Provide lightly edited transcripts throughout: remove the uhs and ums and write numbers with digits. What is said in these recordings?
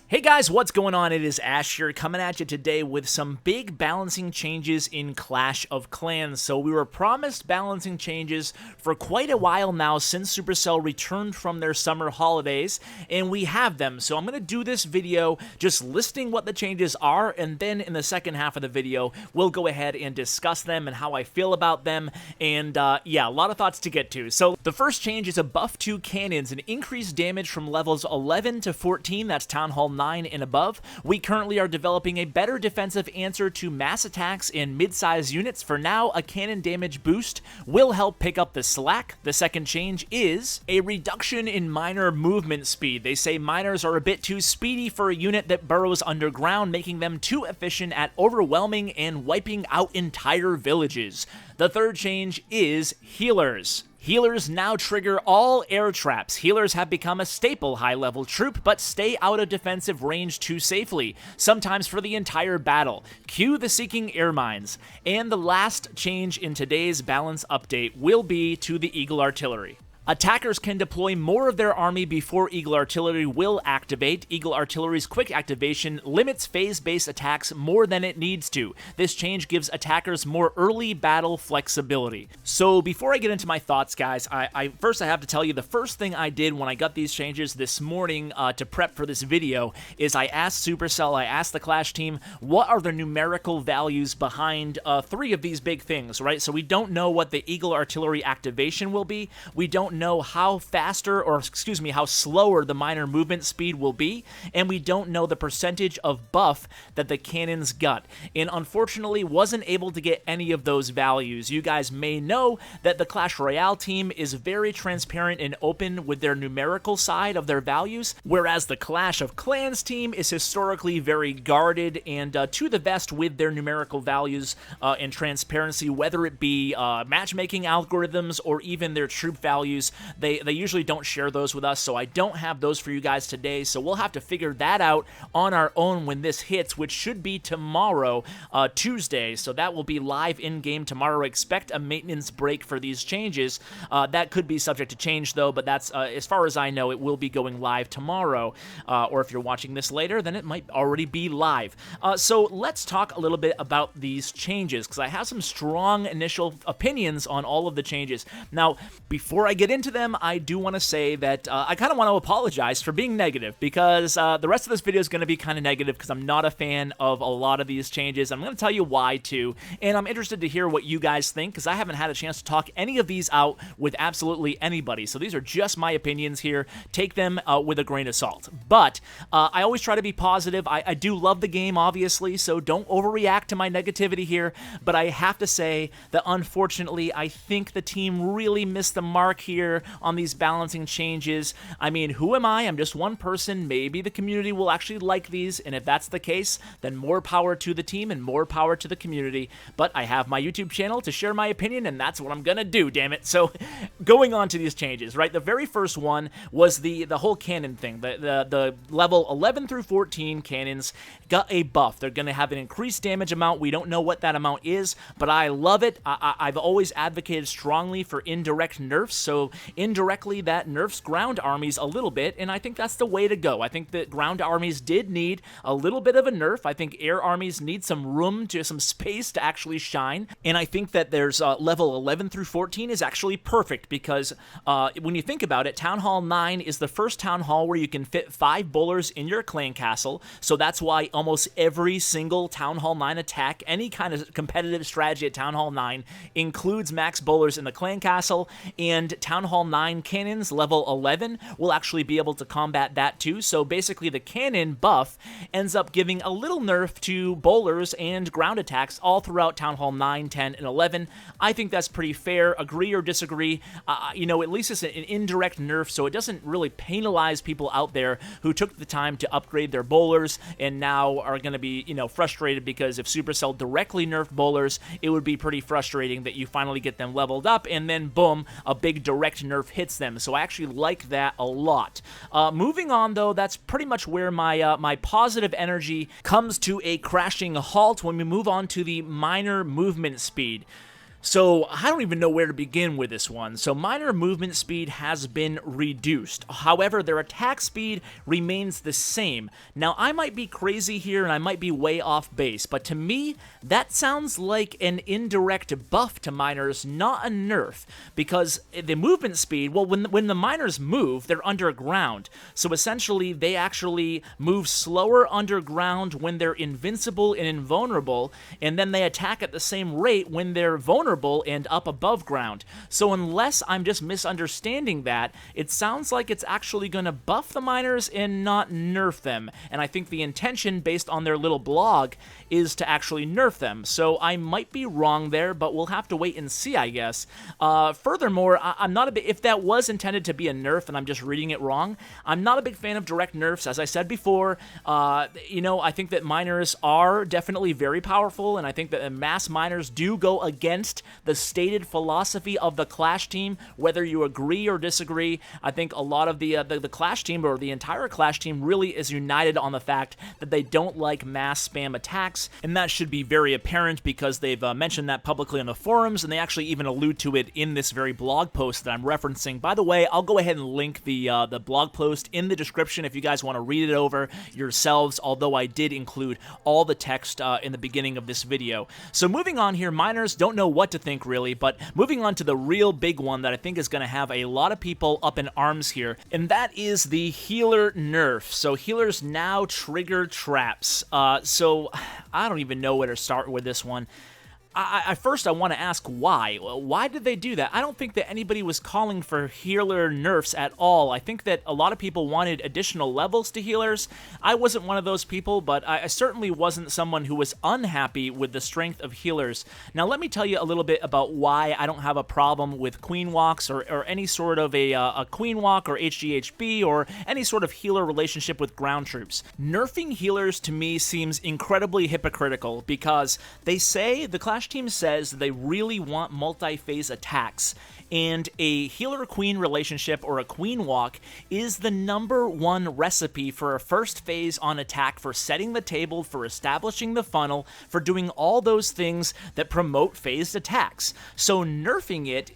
Hey guys, what's going on? It is Ash here coming at you today with some big balancing changes in Clash of Clans. So we were promised balancing changes for quite a while now since Supercell returned from their summer holidays, and we have them. So I'm going to do this video just listing what the changes are, and then in the second half of the video, we'll go ahead and discuss them and how I feel about them, and yeah, a lot of thoughts to get to. So the first change is a buff to cannons and increased damage from levels 11 to 14, that's Town Hall 9 and above. We currently are developing a better defensive answer to mass attacks in mid-size units. For now, a cannon damage boost will help pick up the slack. The second change is a reduction in miner movement speed. They say miners are a bit too speedy for a unit that burrows underground, making them too efficient at overwhelming and wiping out entire villages. The third change is healers. Healers now trigger all air traps. Healers have become a staple high-level troop, but stay out of defensive range too safely, sometimes for the entire battle. Cue the seeking air mines. And the last change in today's balance update will be to the Eagle Artillery. Attackers can deploy more of their army before Eagle Artillery will activate. Eagle Artillery's quick activation limits phase-based attacks more than it needs to. This change gives attackers more early battle flexibility. So before I get into my thoughts, guys, first I have to tell you the first thing I did when I got these changes this morning to prep for this video is I asked Supercell, I asked the Clash team, what are the numerical values behind three of these big things, right? So we don't know what the Eagle Artillery activation will be. We don't know how faster, or excuse me, how slower the miner movement speed will be, and we don't know the percentage of buff that the cannons got, and unfortunately wasn't able to get any of those values. You guys may know that the Clash Royale team is very transparent and open with their numerical side of their values, whereas the Clash of Clans team is historically very guarded and to the vest with their numerical values and transparency, whether it be matchmaking algorithms or even their troop values. They usually don't share those with us, so I don't have those for you guys today, so we'll have to figure that out on our own when this hits, which should be tomorrow, Tuesday, so that will be live in-game tomorrow. Expect a maintenance break for these changes. That could be subject to change, though, but that's, as far as I know, it will be going live tomorrow, or if you're watching this later, then it might already be live. So let's talk a little bit about these changes, because I have some strong initial opinions on all of the changes. Now, before I get into them, I do want to say that I kind of want to apologize for being negative, because the rest of this video is going to be kind of negative because I'm not a fan of a lot of these changes. I'm going to tell you why too, and I'm interested to hear what you guys think, because I haven't had a chance to talk any of these out with absolutely anybody, so these are just my opinions here. Take them with a grain of salt. But I always try to be positive. I do love the game, obviously, so don't overreact to my negativity here, but I have to say that unfortunately I think the team really missed the mark here on these balancing changes. I mean, who am I? I'm just one person. Maybe the community will actually like these, and if that's the case, then more power to the team and more power to the community. But I have my YouTube channel to share my opinion, and that's what I'm gonna do, damn it. So going on to these changes, right? The very first one was the whole cannon thing. The level 11 through 14 cannons got a buff. They're gonna have an increased damage amount. We don't know what that amount is, but I love it. I've always advocated strongly for indirect nerfs, so indirectly that nerfs ground armies a little bit, and I think that's the way to go. I think that ground armies did need a little bit of a nerf. I think air armies need some room, some space to actually shine, and I think that there's level 11 through 14 is actually perfect, because when you think about it, Town Hall 9 is the first Town Hall where you can fit 5 bowlers in your clan castle, so that's why almost every single Town Hall 9 attack, any kind of competitive strategy at Town Hall 9 includes max bowlers in the clan castle, and Town Hall 9 cannons level 11 will actually be able to combat that too. So basically the cannon buff ends up giving a little nerf to bowlers and ground attacks all throughout Town Hall 9, 10, and 11. I think that's pretty fair. Agree or disagree, you know, at least it's an indirect nerf, so it doesn't really penalize people out there who took the time to upgrade their bowlers and now are going to be, you know, frustrated, because if Supercell directly nerfed bowlers, it would be pretty frustrating that you finally get them leveled up and then boom, a big direct nerf hits them. So I actually like that a lot. Moving on though, that's pretty much where my positive energy comes to a crashing halt when we move on to the minor movement speed. So I don't even know where to begin with this one. So miner movement speed has been reduced. However, their attack speed remains the same. Now, I might be crazy here and I might be way off base, but to me, that sounds like an indirect buff to miners, not a nerf. Because the movement speed, well, when the miners move, they're underground. So essentially, they actually move slower underground when they're invincible and invulnerable, and then they attack at the same rate when they're vulnerable and up above ground. So unless I'm just misunderstanding that, it sounds like it's actually going to buff the miners and not nerf them. And I think the intention, based on their little blog, is to actually nerf them. So I might be wrong there, but we'll have to wait and see, I guess. Furthermore, I'm not a bit, if that was intended to be a nerf and I'm just reading it wrong, I'm not a big fan of direct nerfs. As I said before, you know, I think that miners are definitely very powerful, and I think that mass miners do go against the stated philosophy of the Clash team, whether you agree or disagree. I think a lot of the Clash team, or the entire Clash team, really is united on the fact that they don't like mass spam attacks, and that should be very apparent because they've mentioned that publicly on the forums, and they actually even allude to it in this very blog post that I'm referencing. By the way, I'll go ahead and link the blog post in the description if you guys want to read it over yourselves, although I did include all the text in the beginning of this video. So moving on here, miners don't know what to think really, but moving on to the real big one that I think is going to have a lot of people up in arms here, and that is the healer nerf. So healers now trigger traps. So I don't even know where to start with this one. First, I want to ask why. Why did they do that? I don't think that anybody was calling for healer nerfs at all. I think that a lot of people wanted additional levels to healers. I wasn't one of those people, but I certainly wasn't someone who was unhappy with the strength of healers. Now, let me tell you a little bit about why I don't have a problem with queen walks or any sort of a queen walk or HGHB or any sort of healer relationship with ground troops. Nerfing healers to me seems incredibly hypocritical because they say, the Clash team says they really want multi-phase attacks, and a healer-queen relationship or a queen walk is the #1 recipe for a first phase on attack, for setting the table, for establishing the funnel, for doing all those things that promote phased attacks. So nerfing it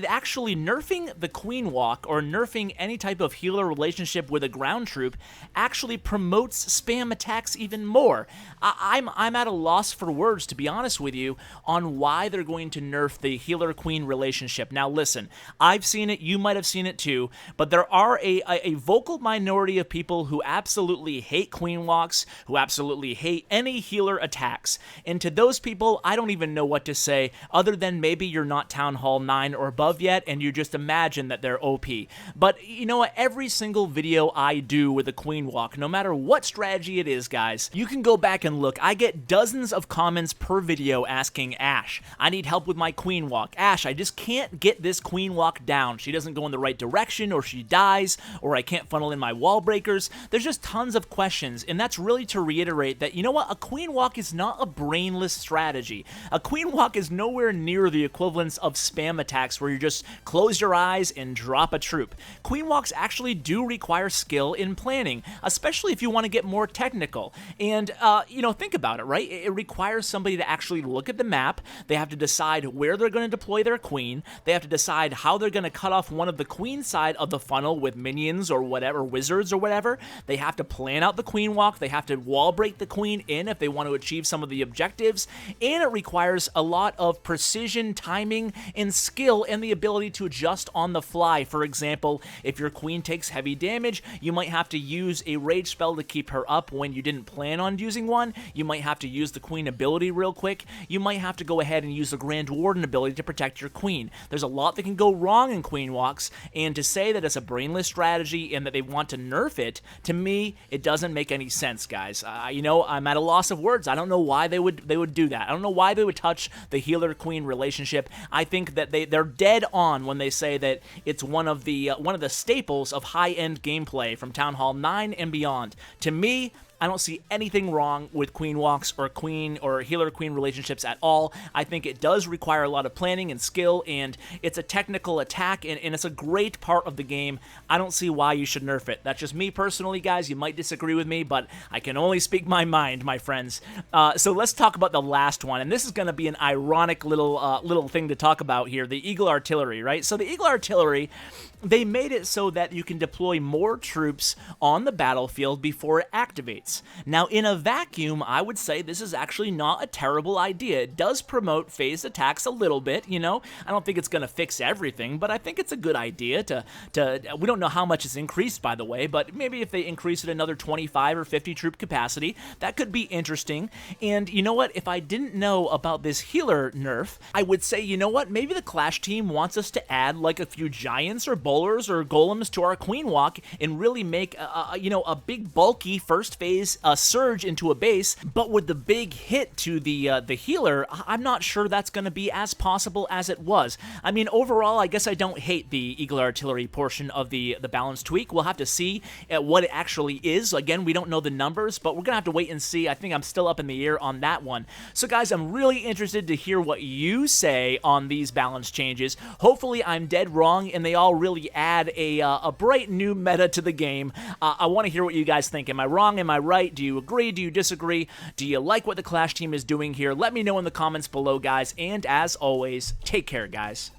actually nerfing the queen walk or nerfing any type of healer relationship with a ground troop actually promotes spam attacks even more. I'm at a loss for words, to be honest with you, on why they're going to nerf the healer-queen relationship. Now listen, I've seen it, you might have seen it too, but there are a vocal minority of people who absolutely hate queen walks, who absolutely hate any healer attacks. And to those people, I don't even know what to say, other than maybe you're not Town Hall 9 or above yet, and you just imagine that they're OP. But you know what, every single video I do with a queen walk, no matter what strategy it is, guys, you can go back and look. I get dozens of comments per video asking, Ash, I need help with my queen walk. Ash, I just can't get this queen walk down. She doesn't go in the right direction, or she dies, or I can't funnel in my wall breakers. There's just tons of questions, and that's really to reiterate that, you know what, a queen walk is not a brainless strategy. A queen walk is nowhere near the equivalence of spam attacks where you just close your eyes and drop a troop. Queen walks actually do require skill in planning, especially if you want to get more technical. And, you know, think about it, right? It requires somebody to actually look at the map. They have to decide where they're going to deploy their queen. They have to decide how they're going to cut off one of the queen side of the funnel with minions or whatever, wizards or whatever. They have to plan out the queen walk. They have to wall break the queen in if they want to achieve some of the objectives. And it requires a lot of precision, timing, and skill, and the ability to adjust on the fly. For example, if your queen takes heavy damage, you might have to use a rage spell to keep her up when you didn't plan on using one. You might have to use the queen ability real quick. You might have to go ahead and use the Grand Warden ability to protect your queen. There's a lot that can go wrong in queen walks, and to say that it's a brainless strategy and that they want to nerf it, to me, it doesn't make any sense, guys. You know, I'm at a loss of words. I don't know why they would do that. I don't know why they would touch the healer-queen relationship. I think that they're dead on when they say that it's one of the staples of high-end gameplay from Town Hall 9 and beyond. To me, I don't see anything wrong with queen walks or queen or healer-queen relationships at all. I think it does require a lot of planning and skill, and it's a technical attack, and it's a great part of the game. I don't see why you should nerf it. That's just me personally, guys. You might disagree with me, but I can only speak my mind, my friends. So let's talk about the last one, and this is going to be an ironic little thing to talk about here, the Eagle Artillery, right? So the Eagle Artillery, they made it so that you can deploy more troops on the battlefield before it activates. Now, in a vacuum, I would say this is actually not a terrible idea. It does promote phased attacks a little bit, you know? I don't think it's going to fix everything, but I think it's a good idea to we don't know how much it's increased, by the way, but maybe if they increase it another 25 or 50 troop capacity, that could be interesting. And you know what? If I didn't know about this healer nerf, I would say, you know what? Maybe the Clash team wants us to add like a few giants or bowlers or golems to our queen walk and really make a big bulky first phase surge into a base. But with the big hit to the healer, I'm not sure that's going to be as possible as it was. I mean, overall, I guess I don't hate the Eagle Artillery portion of the balance tweak. We'll have to see what it actually is. Again, we don't know the numbers, but we're gonna have to wait and see. I think I'm still up in the air on that one. So guys, I'm really interested to hear what you say on these balance changes. Hopefully I'm dead wrong and they all really add a bright new meta to the game. I want to hear what you guys think. Am I wrong? Am I right? Do you agree? Do you disagree? Do you like what the Clash team is doing here? Let me know in the comments below, guys, and as always, take care, guys.